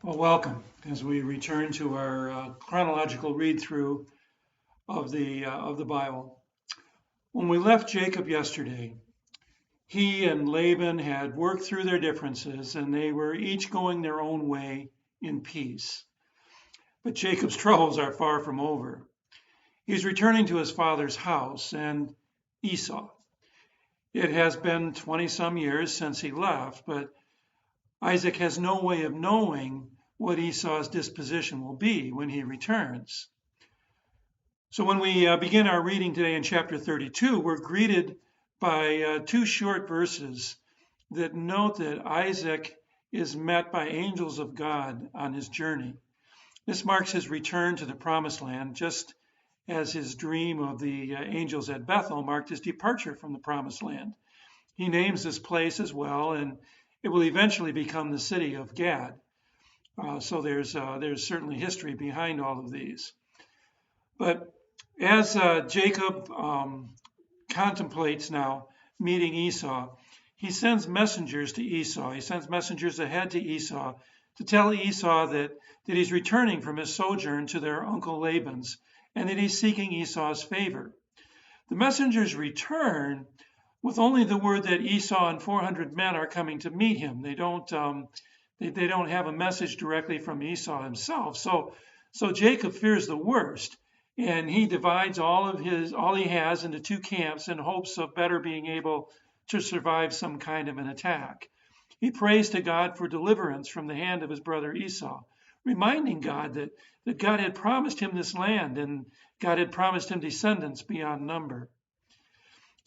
Well, welcome as we return to our chronological read through of the Bible. When we left Jacob yesterday, he and Laban had worked through their differences and they were each going their own way in peace. But Jacob's troubles are far from over. He's returning to his father's house and Esau. It has been 20 some years since he left, but Isaac has no way of knowing what Esau's disposition will be when he returns. So when we begin our reading today in chapter 32, we're greeted by two short verses that note that Isaac is met by angels of God on his journey. This marks his return to the promised land, just as his dream of the angels at Bethel marked his departure from the promised land. He names this place as well, and it will eventually become the city of Gad. So there's certainly history behind all of these. But as Jacob contemplates now meeting Esau, he sends messengers to Esau. He sends messengers ahead to Esau to tell Esau that he's returning from his sojourn to their uncle Laban's and that he's seeking Esau's favor. The messengers return with only the word that Esau and 400 men are coming to meet him. They don't have a message directly from Esau himself. So Jacob fears the worst, and he divides all he has into two camps in hopes of better being able to survive some kind of an attack. He prays to God for deliverance from the hand of his brother Esau, reminding God that God had promised him this land and God had promised him descendants beyond number.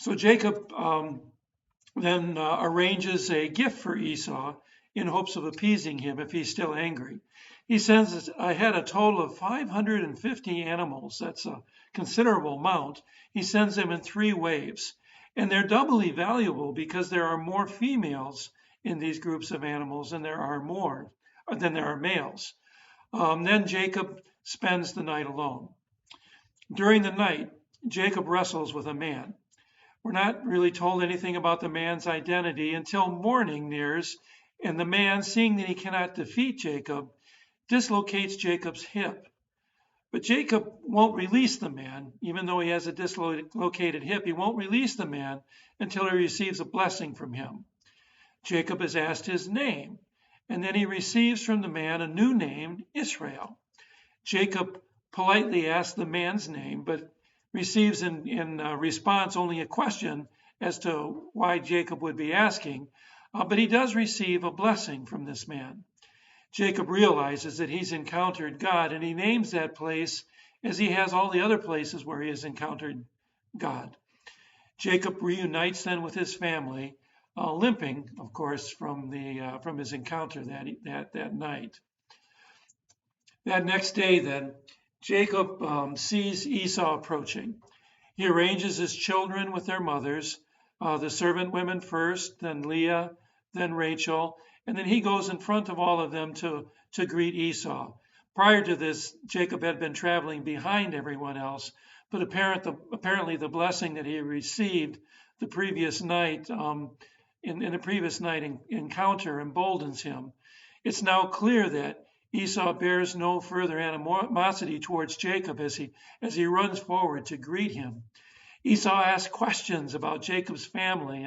So Jacob then arranges a gift for Esau in hopes of appeasing him if he's still angry. He sends ahead a total of 550 animals. That's a considerable amount. He sends them in 3 waves. And they're doubly valuable because there are more females in these groups of animals than there are males. Then Jacob spends the night alone. During the night, Jacob wrestles with a man. We're not really told anything about the man's identity until morning nears, and the man, seeing that he cannot defeat Jacob, dislocates Jacob's hip. But Jacob won't release the man, even though he has a dislocated hip. He won't release the man until he receives a blessing from him. Jacob is asked his name, and then he receives from the man a new name, Israel. Jacob politely asks the man's name, but receives in response only a question as to why Jacob would be asking, but he does receive a blessing from this man. Jacob realizes that he's encountered God, and he names that place as he has all the other places where he has encountered God. Jacob reunites then with his family, limping, of course, from his encounter that night. That next day, then, Jacob sees Esau approaching. He arranges his children with their mothers, the servant women first, then Leah, then Rachel, and then he goes in front of all of them to greet Esau. Prior to this, Jacob had been traveling behind everyone else, but apparently the blessing that he received the previous night, in the previous night encounter, emboldens him. It's now clear that Esau bears no further animosity towards Jacob as he runs forward to greet him. Esau asks questions about Jacob's family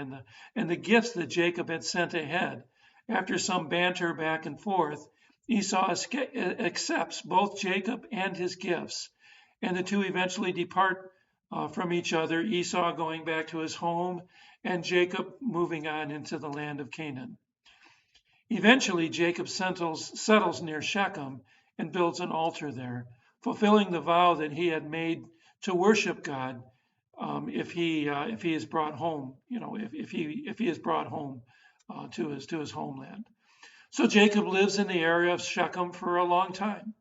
and the gifts that Jacob had sent ahead. After some banter back and forth, Esau accepts both Jacob and his gifts, and the two eventually depart from each other, Esau going back to his home and Jacob moving on into the land of Canaan. Eventually, Jacob settles near Shechem and builds an altar there, fulfilling the vow that he had made to worship God if he is brought home, if he is brought home to his homeland. So Jacob lives in the area of Shechem for a long time.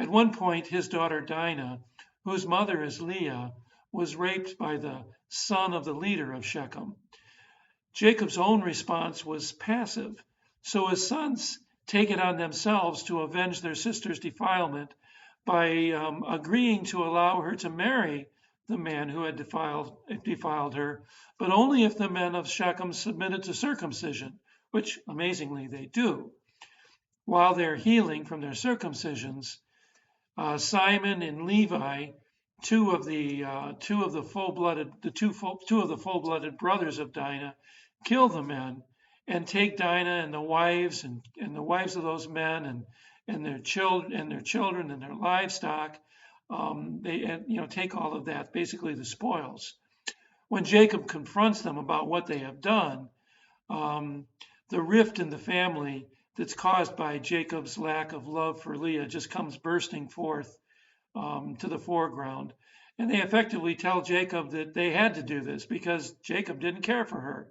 At one point, his daughter Dinah, whose mother is Leah, was raped by the son of the leader of Shechem. Jacob's own response was passive. So his sons take it on themselves to avenge their sister's defilement by agreeing to allow her to marry the man who had defiled her, but only if the men of Shechem submitted to circumcision, which amazingly they do. while they're healing from their circumcisions, Simon and Levi, two of the full-blooded brothers of Dinah, kill the men and take Dinah and the wives and the wives of those men and their children and their livestock. They take all of that, basically the spoils. When Jacob confronts them about what they have done, the rift in the family that's caused by Jacob's lack of love for Leah just comes bursting forth to the foreground. And they effectively tell Jacob that they had to do this because Jacob didn't care for her,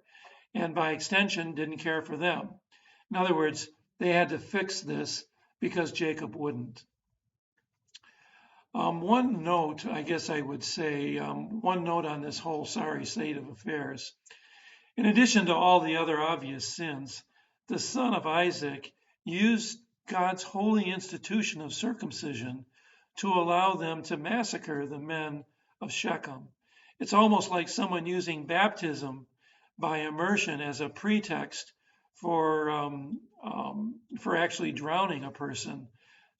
and by extension, didn't care for them. In other words, they had to fix this because Jacob wouldn't. One note, I guess I would say, one note on this whole sorry state of affairs. In addition to all the other obvious sins, the son of Isaac used God's holy institution of circumcision to allow them to massacre the men of Shechem. It's almost like someone using baptism by immersion as a pretext for actually drowning a person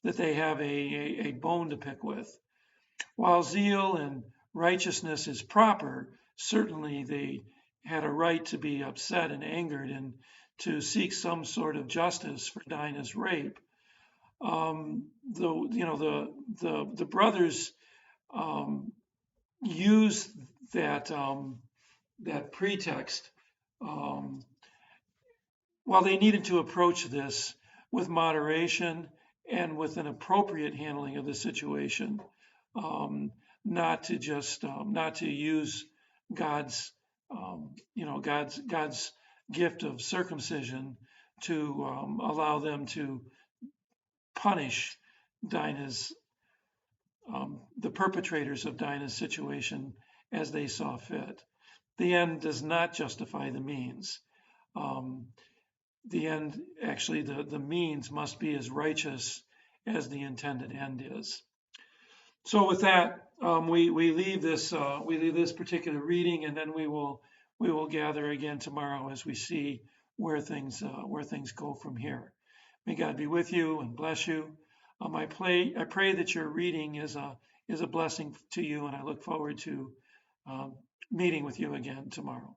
that they have a bone to pick with. While zeal and righteousness is proper, certainly they had a right to be upset and angered and to seek some sort of justice for Dinah's rape. The brothers use that pretext while they needed to approach this with moderation and with an appropriate handling of the situation, not to use God's gift of circumcision to allow them to punish Dinah's, the perpetrators of Dinah's situation as they saw fit. The end does not justify the means. The end, actually, the means must be as righteous as the intended end is. So with that, we leave this particular reading, and then we will gather again tomorrow as we see where things go from here. May God be with you and bless you. I pray that your reading is a blessing to you, and I look forward to meeting with you again tomorrow.